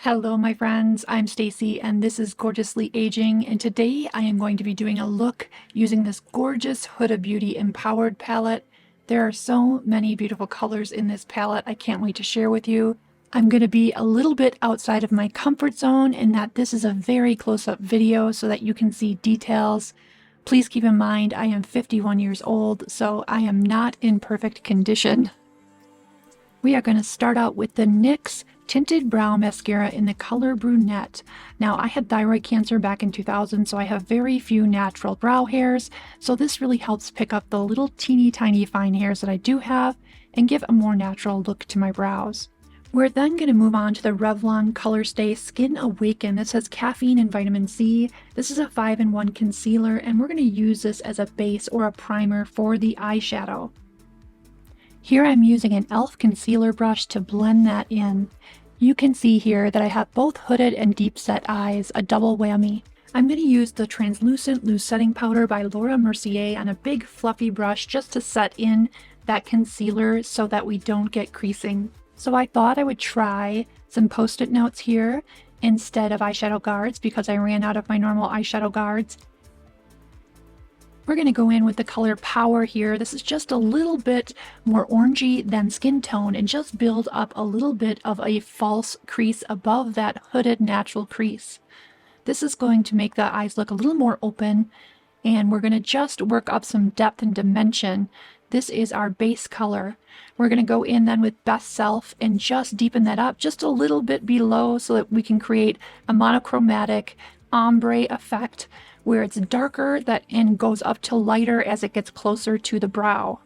Hello my friends, I'm Stacy and this is Gorgeously Aging, and today I am going to be doing a look using this gorgeous Huda Beauty Empowered palette. There are so many beautiful colors in this palette, I can't wait to share with you. I'm going to be a little bit outside of my comfort zone in that this is a very close-up video so that you can see details. Please keep in mind I am 51 years old, so I am not in perfect condition. We are going to start out with the NYX Tinted Brow Mascara in the color Brunette. Now, I had thyroid cancer back in 2000, so I have very few natural brow hairs, so this really helps pick up the little teeny tiny fine hairs that I do have and give a more natural look to my brows. We're then going to move on to the Revlon Color Stay Skin Awaken. This has caffeine and vitamin C. This is a 5-in-1 concealer, and we're going to use this as a base or a primer for the eyeshadow. Here I'm using an e.l.f. concealer brush to blend that in. You can see here that I have both hooded and deep set eyes, a double whammy. I'm going to use the Translucent Loose Setting Powder by Laura Mercier on a big fluffy brush just to set in that concealer so that we don't get creasing. So I thought I would try some post-it notes here instead of eyeshadow guards because I ran out of my normal eyeshadow guards. We're going to go in with the color Power here. This is just a little bit more orangey than skin tone and just build up a little bit of a false crease above that hooded natural crease. This is going to make the eyes look a little more open, and we're going to just work up some depth and dimension. This is our base color. We're going to go in then with Best Self and just deepen that up just a little bit below so that we can create a monochromatic ombre effect where it's darker and goes up to lighter as it gets closer to the brow.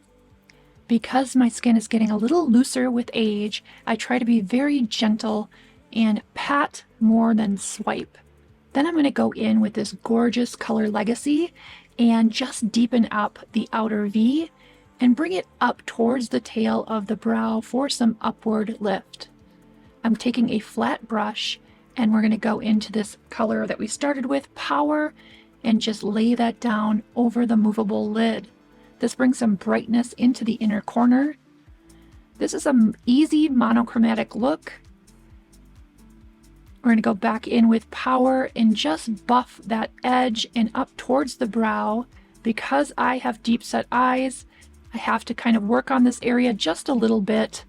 Because my skin is getting a little looser with age, I try to be very gentle and pat more than swipe. Then I'm going to go in with this gorgeous color Legacy and just deepen up the outer V and bring it up towards the tail of the brow for some upward lift. I'm taking a flat brush and we're going to go into this color that we started with, Power, and just lay that down over the movable lid. This brings some brightness into the inner corner. This is an easy monochromatic look. We're going to go back in with Power and just buff that edge and up towards the brow. Because I have deep set eyes, I have to kind of work on this area just a little bit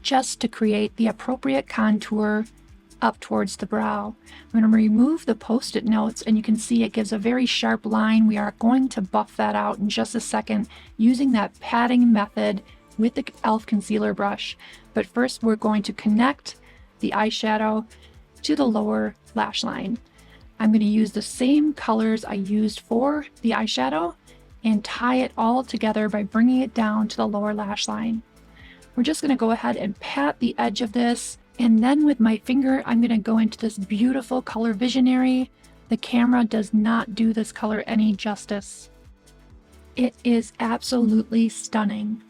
just to create the appropriate contour up towards the brow. I'm going to remove the post-it notes and you can see it gives a very sharp line. We are going to buff that out in just a second using that patting method with the e.l.f. concealer brush. But first we're going to connect the eyeshadow to the lower lash line. I'm going to use the same colors I used for the eyeshadow and tie it all together by bringing it down to the lower lash line. We're just going to go ahead and pat the edge of this. And then with my finger, I'm going to go into this beautiful color Visionary. The camera does not do this color any justice. It is absolutely stunning.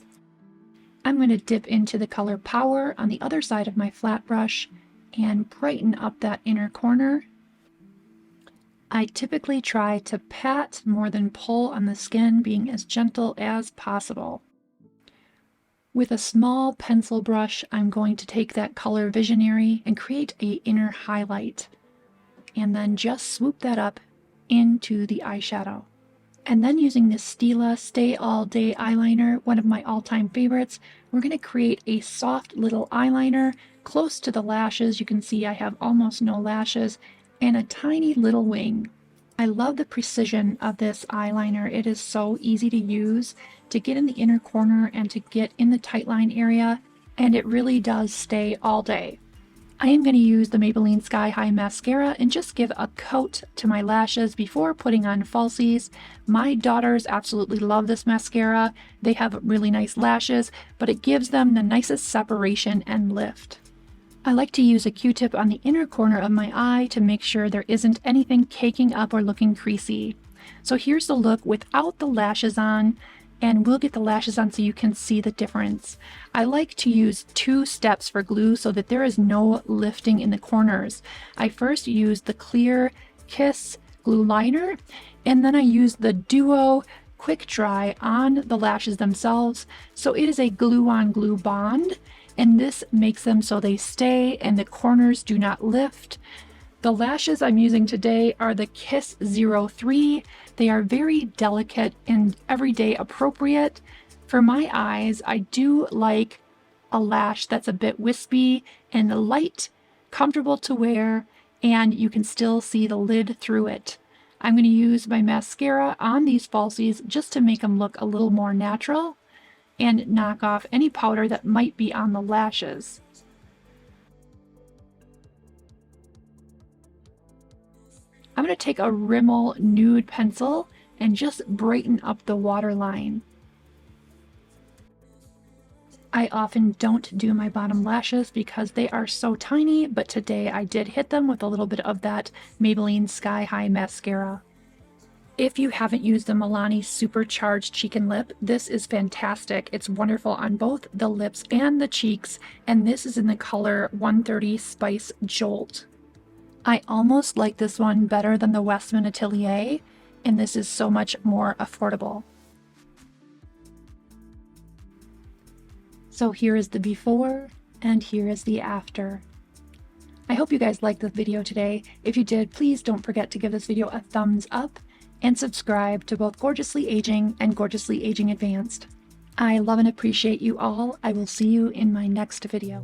I'm going to dip into the color Power on the other side of my flat brush and brighten up that inner corner. I typically try to pat more than pull on the skin, being as gentle as possible. With a small pencil brush, I'm going to take that color Visionary and create an inner highlight, and then just swoop that up into the eyeshadow. And then using this Stila Stay All Day eyeliner, one of my all-time favorites, we're going to create a soft little eyeliner close to the lashes. You can see I have almost no lashes and a tiny little wing. I love the precision of this eyeliner. It is so easy to use to get in the inner corner and to get in the tight line area, and it really does stay all day. I am going to use the Maybelline Sky High Mascara and just give a coat to my lashes before putting on falsies. My daughters absolutely love this mascara. They have really nice lashes, but it gives them the nicest separation and lift. I like to use a Q-tip on the inner corner of my eye to make sure there isn't anything caking up or looking creasy. So here's the look without the lashes on, and we'll get the lashes on so you can see the difference. I like to use 2 steps for glue so that there is no lifting in the corners. I first use the clear Kiss glue liner, and then I use the Duo Quick Dry on the lashes themselves. So it is a glue-on-glue bond, and this makes them so they stay and the corners do not lift. The lashes I'm using today are the Kiss 03. They are very delicate and everyday appropriate. For my eyes, I do like a lash that's a bit wispy and light, comfortable to wear, and you can still see the lid through it. I'm going to use my mascara on these falsies just to make them look a little more natural and knock off any powder that might be on the lashes. I'm going to take a Rimmel nude pencil and just brighten up the waterline. I often don't do my bottom lashes because they are so tiny, but today I did hit them with a little bit of that Maybelline Sky High mascara. If you haven't used the Milani Supercharged Cheek and Lip, this is fantastic. It's wonderful on both the lips and the cheeks, and this is in the color 130 Spice Jolt. I almost like this one better than the Westman Atelier, and this is so much more affordable. So here is the before and here is the after. I hope you guys liked this video today. If you did, please don't forget to give this video a thumbs up and subscribe to both Gorgeously Aging and Gorgeously Aging Advanced. I love and appreciate you all. I will see you in my next video.